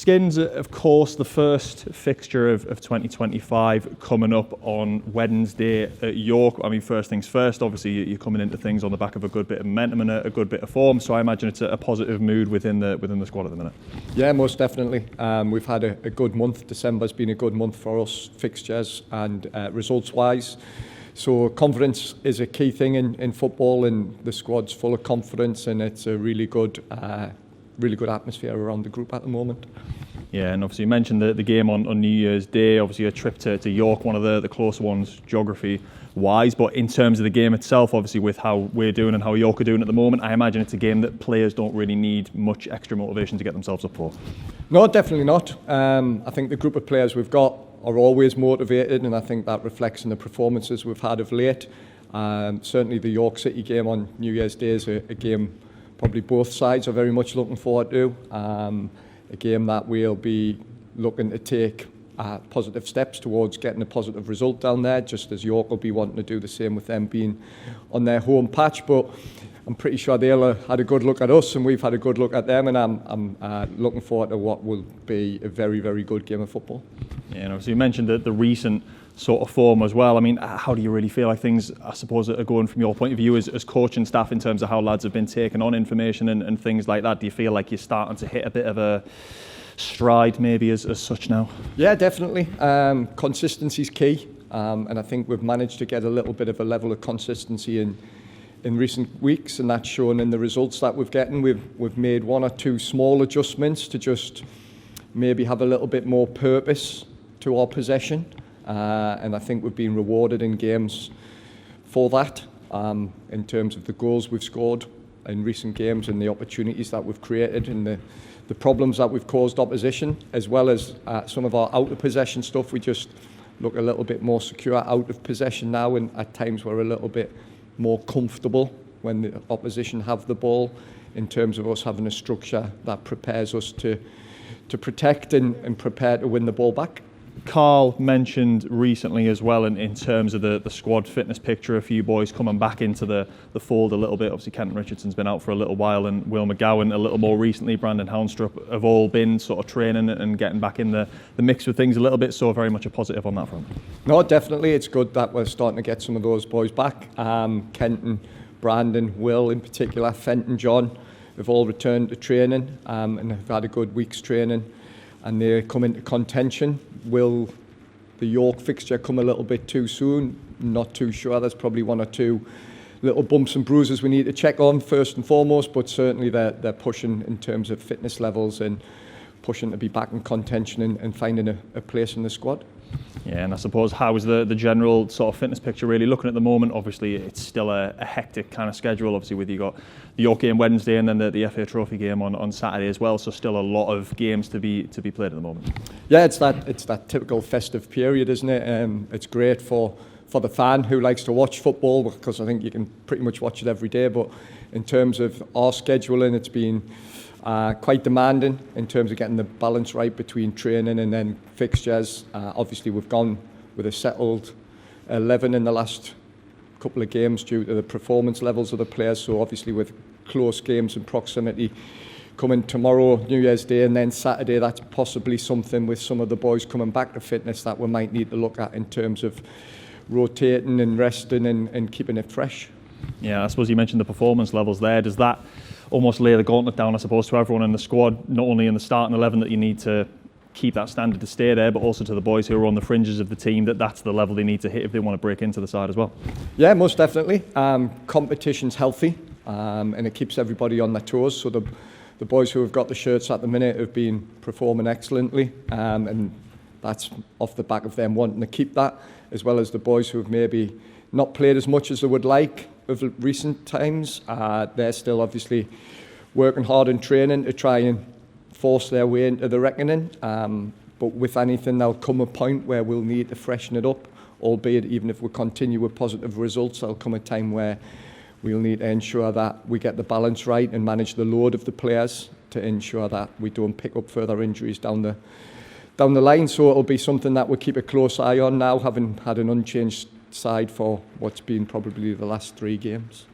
Skins, of course, the first fixture of 2025 coming up on Wednesday at York. I mean, first things first, obviously you're coming into things on the back of a good bit of momentum and a good bit of form, so I imagine it's a positive mood within the squad at the minute. Yeah, most definitely. We've had a good month. December's been a good month for us, fixtures and results-wise. So confidence is a key thing in football, and the squad's full of confidence, and it's a really good atmosphere around the group at the moment. Yeah, and obviously you mentioned the game on New Year's Day, obviously a trip to York, one of the closer ones geography-wise, but in terms of the game itself, obviously with how we're doing and how York are doing at the moment, I imagine it's a game that players don't really need much extra motivation to get themselves up for. No, definitely not. I think the group of players we've got are always motivated, and I think that reflects in the performances we've had of late. Certainly the York City game on New Year's Day is a game probably both sides are very much looking forward to. A game that we'll be looking to take positive steps towards getting a positive result down there, just as York will be wanting to do the same with them being on their home patch. But I'm pretty sure they'll had a good look at us and we've had a good look at them, and I'm looking forward to what will be a very, very good game of football. Yeah, and obviously you mentioned the recent sort of form as well. I mean, how do you really feel like things, I suppose, are going from your point of view as coaching staff in terms of how lads have been taking on information and things like that? Do you feel like you're starting to hit a bit of a stride maybe as such now? Yeah, definitely. Consistency's key, and I think we've managed to get a little bit of a level of consistency in recent weeks, and that's shown in the results that we've getting. We've made one or two small adjustments to just maybe have a little bit more purpose to our possession. And I think we've been rewarded in games for that, in terms of the goals we've scored in recent games and the opportunities that we've created and the problems that we've caused opposition, as well as some of our out of possession stuff. We just look a little bit more secure out of possession now, and at times we're a little bit more comfortable when the opposition have the ball, in terms of us having a structure that prepares us to protect and prepare to win the ball back. Carl mentioned recently as well in terms of the squad fitness picture, a few boys coming back into the fold a little bit. Obviously Kenton Richardson's been out for a little while, and Will McGowan a little more recently, Brandon Houndstrup, have all been sort of training and getting back in the mix with things a little bit, so very much a positive on that front. No, definitely, it's good that we're starting to get some of those boys back. Kenton, Brandon, Will in particular, Fenton, John have all returned to training and have had a good week's training, and they come into contention. Will the York fixture come a little bit too soon? Not too sure. There's probably one or two little bumps and bruises we need to check on first and foremost, but certainly they're pushing in terms of fitness levels and pushing to be back in contention and finding a place in the squad. Yeah, and I suppose how is the general sort of fitness picture really looking at the moment? Obviously it's still a hectic kind of schedule, obviously with you got the York game Wednesday and then the FA Trophy game on Saturday as well, so still a lot of games to be played at the moment. Yeah, it's that typical festive period, isn't it? It's great for the fan who likes to watch football, because I think you can pretty much watch it every day, but in terms of our scheduling, it's been quite demanding in terms of getting the balance right between training and then fixtures. Obviously we've gone with a settled 11 in the last couple of games due to the performance levels of the players, so obviously with close games in proximity coming tomorrow, New Year's Day, and then Saturday, that's possibly something with some of the boys coming back to fitness that we might need to look at in terms of rotating and resting and keeping it fresh. Yeah, I suppose you mentioned the performance levels there. Does that almost lay the gauntlet down, I suppose, to everyone in the squad, not only in the starting 11 that you need to keep that standard to stay there, but also to the boys who are on the fringes of the team, that's the level they need to hit if they want to break into the side as well? Yeah, most definitely. Competition's healthy, and it keeps everybody on their toes. So the boys who have got the shirts at the minute have been performing excellently, and that's off the back of them wanting to keep that, as well as the boys who have maybe not played as much as they would like of recent times. They're still obviously working hard in training to try and force their way into the reckoning. But with anything, there'll come a point where we'll need to freshen it up, albeit even if we continue with positive results, there'll come a time where we'll need to ensure that we get the balance right and manage the load of the players to ensure that we don't pick up further injuries down the line. So it'll be something that we'll keep a close eye on now, having had an unchanged side for what's been probably the last 3 games.